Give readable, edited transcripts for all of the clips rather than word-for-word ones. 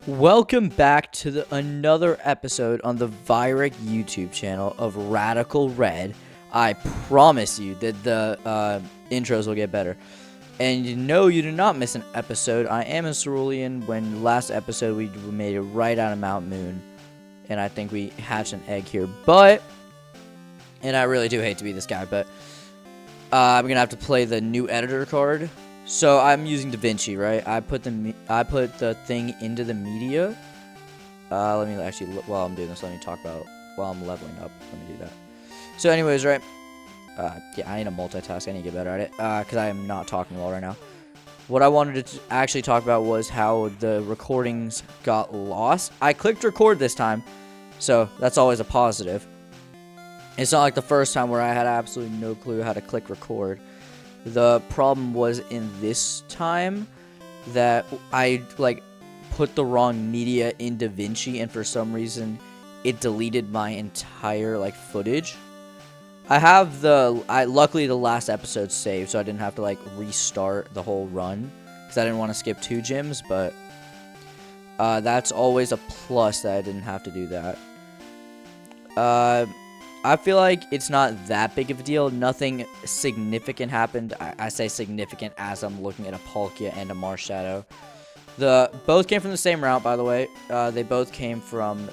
Welcome back to another episode on the Virek YouTube channel of Radical Red. I promise you that the intros will get better. And no, you do not miss an episode. I am a Cerulean. When last episode we made it right out of Mount Moon. And I think we hatched an egg here. And I really do hate to be this guy, but I'm going to have to play the new editor card. So I'm using DaVinci, right? I put the thing into the media. Let me actually, while I'm doing this, let me talk about while I'm leveling up. Let me do that. So anyways, right? Yeah, I need to multitask. I need to get better at it because I am not talking well right now. What I wanted to actually talk about was how the recordings got lost. I clicked record this time, so that's always a positive. It's not like the first time where I had absolutely no clue how to click record. The problem was in this time that I put the wrong media in DaVinci, and for some reason it deleted my entire footage. I have luckily the last episode saved, so I didn't have to restart the whole run because I didn't want to skip 2 gyms, but that's always a plus that I didn't have to do that. I feel like it's not that big of a deal. Nothing significant happened. I say significant as I'm looking at a Palkia and a Marshadow. Both came from the same route, by the way. They both came from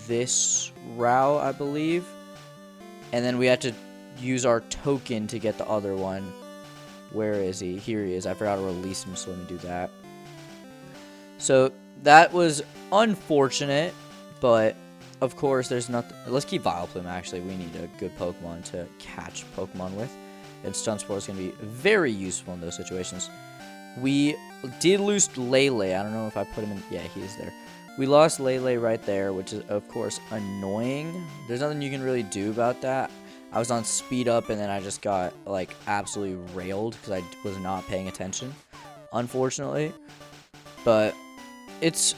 this route, I believe. And then we had to use our token to get the other one. Where is he? Here he is. I forgot to release him, so let me do that. So that was unfortunate, but of course, there's nothing. Let's keep Vileplume, actually. We need a good Pokemon to catch Pokemon with. And Stun Spore is going to be very useful in those situations. We did lose Lele. I don't know if I put him in. Yeah, he is there. We lost Lele right there, which is, of course, annoying. There's nothing you can really do about that. I was on speed up, and then I just got, absolutely railed because I was not paying attention, unfortunately. But it's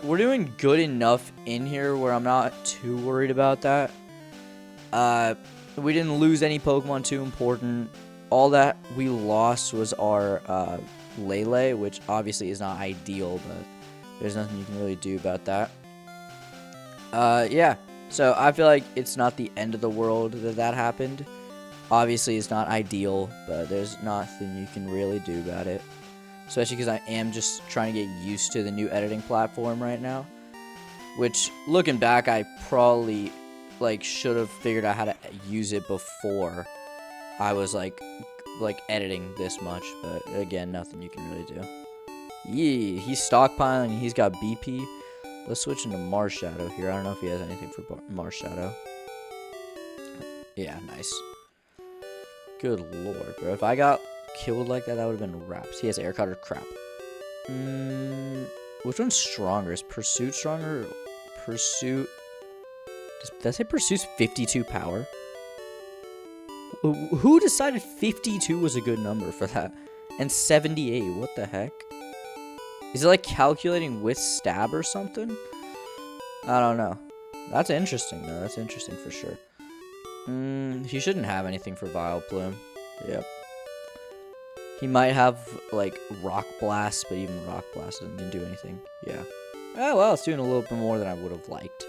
we're doing good enough in here where I'm not too worried about that. We didn't lose any Pokemon too important. All that we lost was our Lele, which obviously is not ideal, but there's nothing you can really do about that. Yeah, so I feel like it's not the end of the world that happened. Obviously, it's not ideal, but there's nothing you can really do about it. Especially because I am just trying to get used to the new editing platform right now. Which, looking back, I probably, should have figured out how to use it before I was, editing this much. But, again, nothing you can really do. Yeah, he's stockpiling. He's got BP. Let's switch into Marshadow here. I don't know if he has anything for Marshadow. Yeah, nice. Good lord, bro. If I got killed like that, that would have been raps. He has air cutter. Crap. Which one's stronger? Is Pursuit stronger? Pursuit. Did I say Pursuit's 52 power? Who decided 52 was a good number for that? And 78. What the heck? Is it calculating with stab or something? I don't know. That's interesting though. That's interesting for sure. He shouldn't have anything for Vileplume. Yep. He might have, Rock Blast, but even Rock Blast doesn't do anything. Yeah. Oh, well, it's doing a little bit more than I would have liked.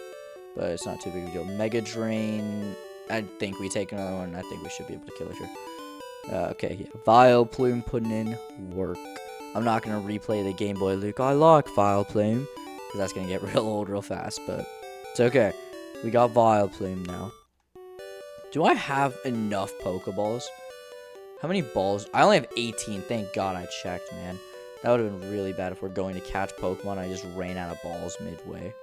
But it's not too big of a deal. Mega Drain. I think we take another one. I think we should be able to kill it here. Okay, yeah. Vileplume putting in work. I'm not going to replay the Game Boy Luke. I like Vileplume. Because that's going to get real old real fast. But it's okay. We got Vileplume now. Do I have enough Pokeballs? How many balls? I only have 18. Thank God I checked, man. That would have been really bad if we're going to catch Pokemon and I just ran out of balls midway.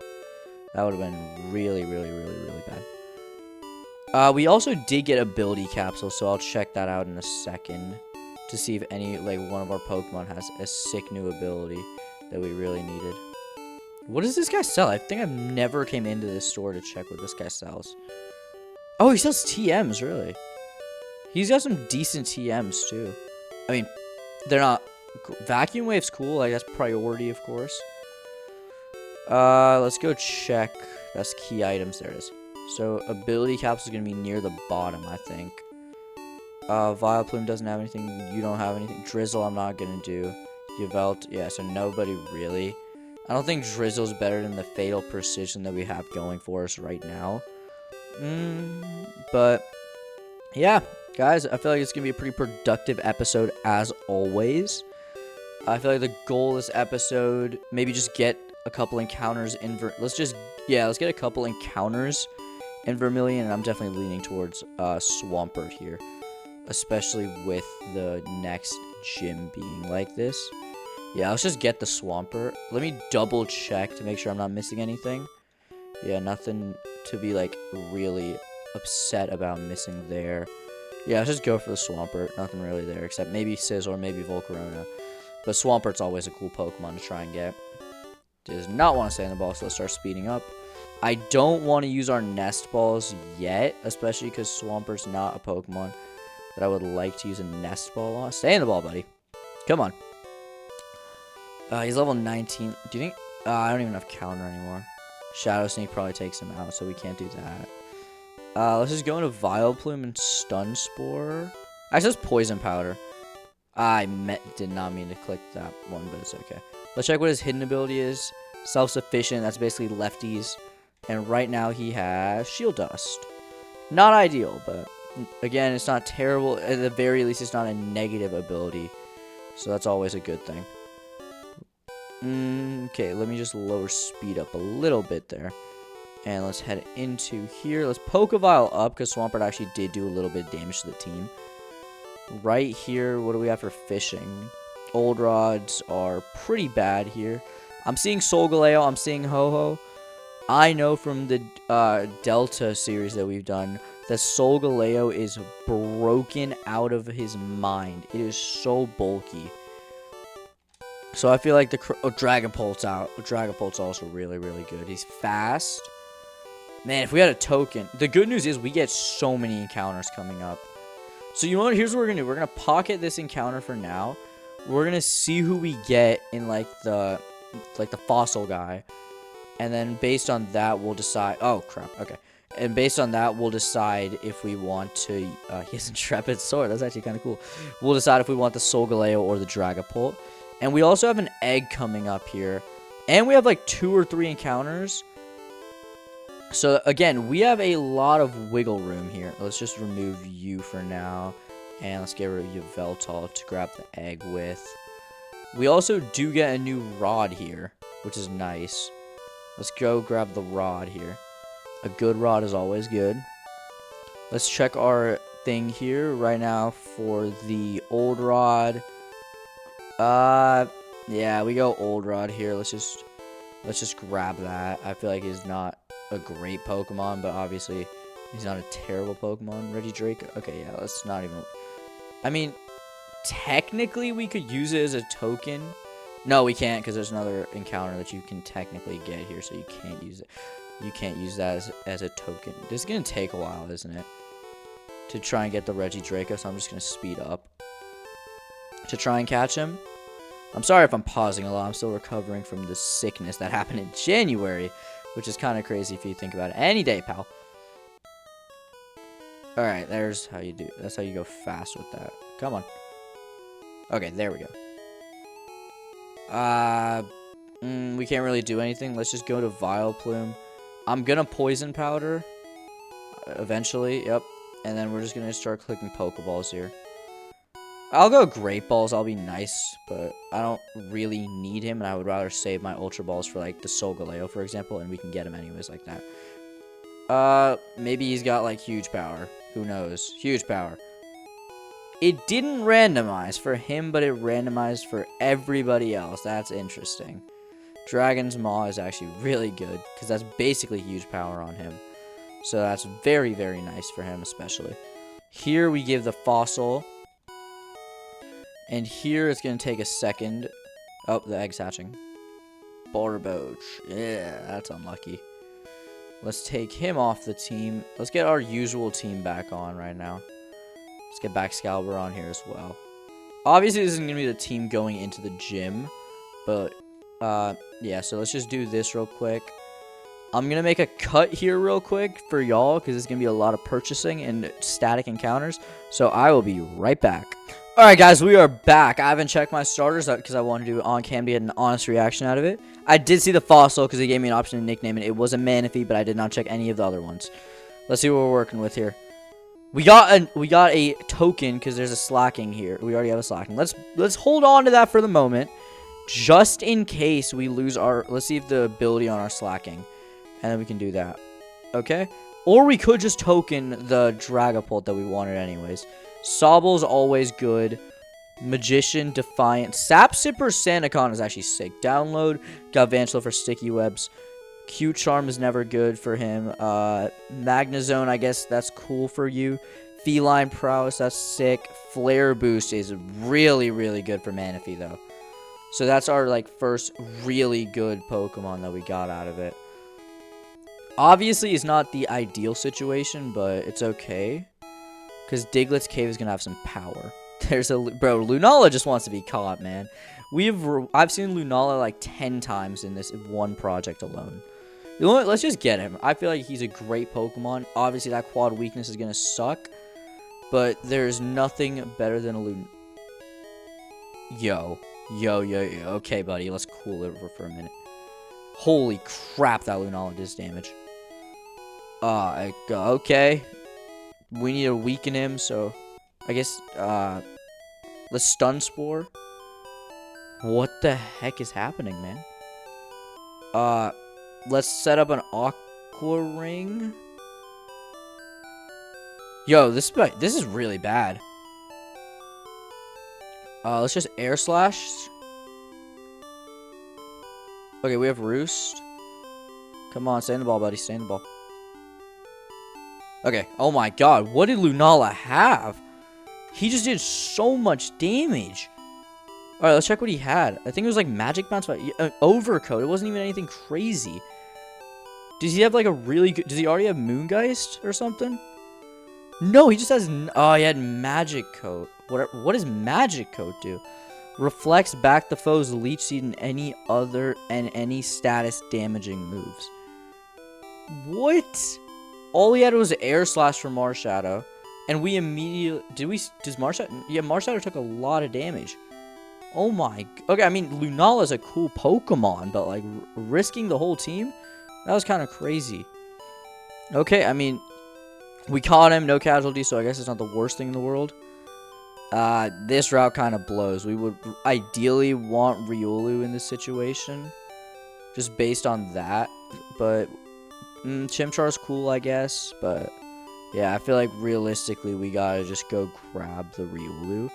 That would have been really, really, really, really bad. We also did get ability capsule, so I'll check that out in a second to see if any, one of our Pokemon has a sick new ability that we really needed. What does this guy sell? I think I've never came into this store to check what this guy sells. Oh, he sells TMs, really? He's got some decent TMs, too. I mean, they're not... Vacuum Wave's cool. That's priority, of course. Let's go check. That's key items. There it is. So, Ability Capsule is going to be near the bottom, I think. Vileplume doesn't have anything. You don't have anything. Drizzle, I'm not going to do. Yveltal, yeah, so nobody really. I don't think Drizzle's better than the Fatal Precision that we have going for us right now. But, yeah, guys, I feel like it's going to be a pretty productive episode as always. I feel like the goal of this episode, maybe just get a couple encounters in... let's get a couple encounters in Vermilion, and I'm definitely leaning towards Swampert here. Especially with the next gym being like this. Yeah, let's just get the Swampert. Let me double check to make sure I'm not missing anything. Yeah, nothing to be, like, really upset about missing there. Yeah, let's just go for the Swampert. Nothing really there, except maybe Scizor, maybe Volcarona. But Swampert's always a cool Pokemon to try and get. Does not want to stay in the ball, so let's start speeding up. I don't want to use our Nest Balls yet, especially because Swampert's not a Pokemon that I would like to use a Nest Ball on. Stay in the ball, buddy. Come on. He's level 19. Do you think... I don't even have Counter anymore. Shadow Sneak probably takes him out, so we can't do that. Let's just go into Vileplume and Stun Spore. Actually, that's Poison Powder. Did not mean to click that one, but it's okay. Let's check what his hidden ability is. Self-Sufficient, that's basically lefties. And right now he has Shield Dust. Not ideal, but again, it's not terrible. At the very least, it's not a negative ability. So that's always a good thing. Okay, let me just lower speed up a little bit there. And let's head into here. Let's Pokeball up, because Swampert actually did do a little bit of damage to the team. Right here, what do we have for fishing? Old Rods are pretty bad here. I'm seeing Solgaleo, I'm seeing Ho-Ho. I know from the Delta series that we've done that Solgaleo is broken out of his mind. It is so bulky. So I feel like the Dragapult's out. Dragapult's also really, really good. He's fast. Man, if we had a token. The good news is we get so many encounters coming up. So you know what? Here's what we're going to do. We're going to pocket this encounter for now. We're going to see who we get in like the fossil guy. And then based on that, we'll decide. Oh, crap. Okay. And based on that, we'll decide if we want to... he has a Intrepid Sword. That's actually kind of cool. We'll decide if we want the Solgaleo or the Dragapult. And we also have an egg coming up here. And we have like 2 or 3 encounters. So again, we have a lot of wiggle room here. Let's just remove you for now. And let's get rid of Yveltal to grab the egg with. We also do get a new rod here, which is nice. Let's go grab the rod here. A good rod is always good. Let's check our thing here right now for the old rod. Yeah, we go old rod here. Let's just grab that. I feel like he's not a great Pokemon, but obviously he's not a terrible Pokemon. Regidrake. Okay, yeah, let's not even... I mean, technically we could use it as a token. No, we can't, because there's another encounter that you can technically get here, so you can't use it. You can't use that as a token. This is going to take a while, isn't it? To try and get the Regidraco, so I'm just going to speed up to try and catch him. I'm sorry if I'm pausing a lot. I'm still recovering from the sickness that happened in January, which is kind of crazy if you think about it. Any day, pal. Alright, there's how you do. That's how you go fast with that. Come on. Okay, there we go. We can't really do anything. Let's just go to Vileplume. I'm gonna Poison Powder eventually. Yep. And then we're just gonna start clicking Pokeballs here. I'll go Great Balls. I'll be nice, but I don't really need him, and I would rather save my Ultra Balls for like the Solgaleo, for example, and we can get him anyways like that. Maybe he's got like huge power. Who knows? Huge power. It didn't randomize for him, but it randomized for everybody else. That's interesting. Dragon's Maw is actually really good, because that's basically huge power on him. So that's very, very nice for him, especially. Here we give the Fossil. And here it's going to take a second. Oh, the egg's hatching. Barboach. Yeah, that's unlucky. Let's take him off the team. Let's get our usual team back on right now. Let's get Baxcalibur on here as well. Obviously, this isn't going to be the team going into the gym. But, yeah, so let's just do this real quick. I'm going to make a cut here real quick for y'all, because there's going to be a lot of purchasing and static encounters. So I will be right back. Alright guys, we are back. I haven't checked my starters because I wanted to do it on cam to get an honest reaction out of it. I did see the fossil because they gave me an option to nickname it. It was a Manaphy, but I did not check any of the other ones. Let's see what we're working with here. We got a token because there's a slacking here. We already have a slacking. Let's hold on to that for the moment, just in case we lose our. Let's see if the ability on our slacking, and then we can do that. Okay, or we could just token the Dragapult that we wanted anyways. Sobble's always good. Magician, Defiant. Sap Sipper Sandaconn is actually sick. Download. Got Vanslow for Sticky Webs. Q-Charm is never good for him. Magnezone, I guess that's cool for you. Feline Prowess, that's sick. Flare Boost is really, really good for Manaphy, though. So that's our, like, first really good Pokemon that we got out of it. Obviously, it's not the ideal situation, but it's okay. Because Diglett's Cave is going to have some power. There's a... Bro, Lunala just wants to be caught, man. I've seen Lunala like 10 times in this one project alone. You know what? Let's just get him. I feel like he's a great Pokemon. Obviously, that quad weakness is going to suck. But there's nothing better than a Lunala. Yo. Okay, buddy. Let's cool it over for a minute. Holy crap, that Lunala does damage. Okay. We need to weaken him, so I guess let's Stun Spore. What the heck is happening, man? Let's set up an Aqua Ring. Yo, this is really bad. Let's just Air Slash. Okay, we have Roost. Come on, stay in the ball, buddy. Stay in the ball. Okay, oh my god, what did Lunala have? He just did so much damage. Alright, let's check what he had. I think it was like Magic Bounce, but Overcoat. It wasn't even anything crazy. Does he have like a really good... Does he already have Moongeist or something? No, he just has... Oh, he had Magic Coat. What does Magic Coat do? Reflects back the foe's Leech Seed and any status damaging moves. What? All he had was Air Slash for Marshadow, and we immediately... Does Marshadow... Yeah, Marshadow took a lot of damage. Oh my... Okay, I mean, Lunala's a cool Pokemon, but, like, risking the whole team? That was kind of crazy. Okay, I mean, we caught him, no casualties, so I guess it's not the worst thing in the world. This route kind of blows. We would ideally want Riolu in this situation, just based on that, but... Chimchar's cool, I guess, but yeah, I feel like realistically we gotta just go grab the Riolu.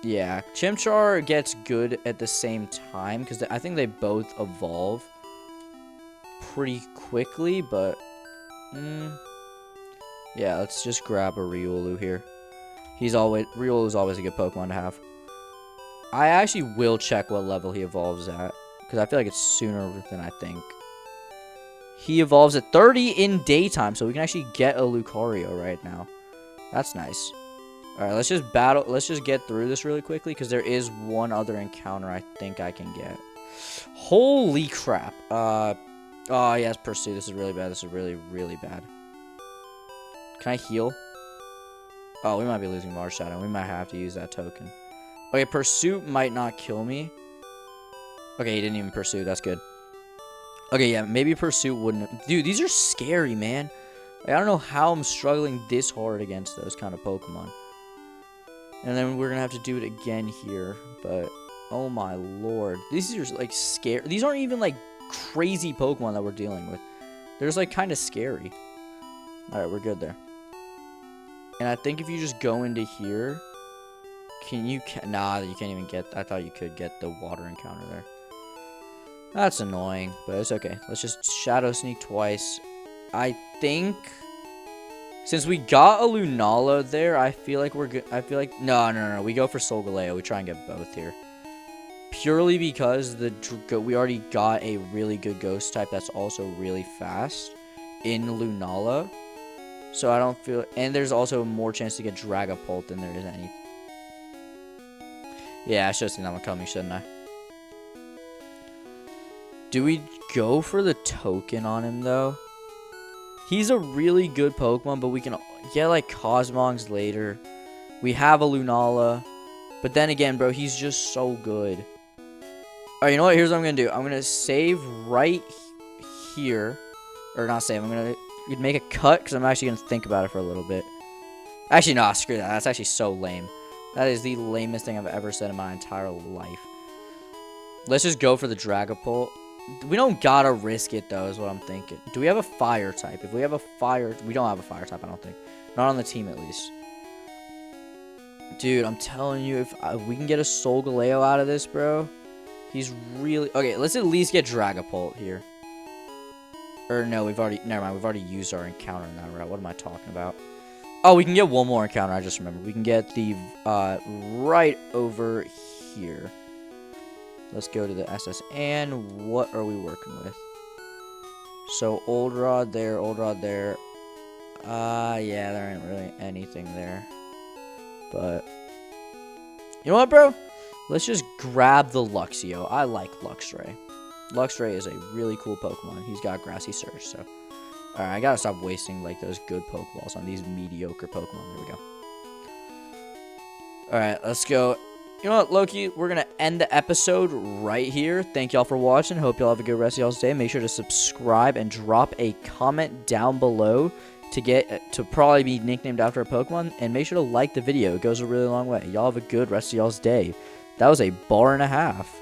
Yeah, Chimchar gets good at the same time because I think they both evolve pretty quickly, but yeah, let's just grab a Riolu here. Riolu's always a good Pokemon to have. I actually will check what level he evolves at because I feel like it's sooner than I think. He evolves at 30 in daytime, so we can actually get a Lucario right now. That's nice. Alright, let's just battle. Let's just get through this really quickly, because there is one other encounter I think I can get. Holy crap. Oh, yes, Pursue. This is really bad. This is really, really bad. Can I heal? Oh, we might be losing Marshadow. We might have to use that token. Okay, Pursuit might not kill me. Okay, he didn't even Pursue. That's good. Okay, yeah, maybe Pursuit wouldn't... Dude, these are scary, man. Like, I don't know how I'm struggling this hard against those kind of Pokemon. And then we're going to have to do it again here. But, oh my lord. These are, like, scary. These aren't even, like, crazy Pokemon that we're dealing with. They're just, like, kind of scary. Alright, we're good there. And I think if you just go into here... Nah, you can't even get... I thought you could get the water encounter there. That's annoying, but it's okay. Let's just Shadow Sneak twice. I think since we got a Lunala there, I feel like we're good. I feel like no. We go for Solgaleo. We try and get both here, purely because we already got a really good Ghost type that's also really fast in Lunala. So I don't feel, and there's also more chance to get Dragapult than there is any. Yeah, I should have seen that one coming, shouldn't I? Do we go for the token on him, though? He's a really good Pokemon, but we can get, like, Cosmongs later. We have a Lunala. But then again, bro, he's just so good. Alright, you know what? Here's what I'm going to do. I'm going to save right here. Or not save. I'm going to make a cut because I'm actually going to think about it for a little bit. Actually, no, screw that. That's actually so lame. That is the lamest thing I've ever said in my entire life. Let's just go for the Dragapult. We don't gotta risk it, though, is what I'm thinking. Do we have a fire type? If we have a fire... We don't have a fire type, I don't think. Not on the team, at least. Dude, I'm telling you, if we can get a Solgaleo out of this, bro, he's really... Okay, let's at least get Dragapult here. Or, no, we've already... Never mind, we've already used our encounter in that route. What am I talking about? Oh, we can get one more encounter, I just remembered. We can get the... right over here. Let's go to the SS. And what are we working with? So, Old Rod there, Old Rod there. Yeah, there ain't really anything there. But, you know what, bro? Let's just grab the Luxio. I like Luxray. Luxray is a really cool Pokemon. He's got Grassy Surge, so. Alright, I gotta stop wasting, like, those good Pokeballs on these mediocre Pokemon. There we go. Alright, let's go. You know what, Loki? We're going to end the episode right here. Thank y'all for watching. Hope y'all have a good rest of y'all's day. Make sure to subscribe and drop a comment down below to probably be nicknamed after a Pokemon. And make sure to like the video. It goes a really long way. Y'all have a good rest of y'all's day. That was a bar and a half.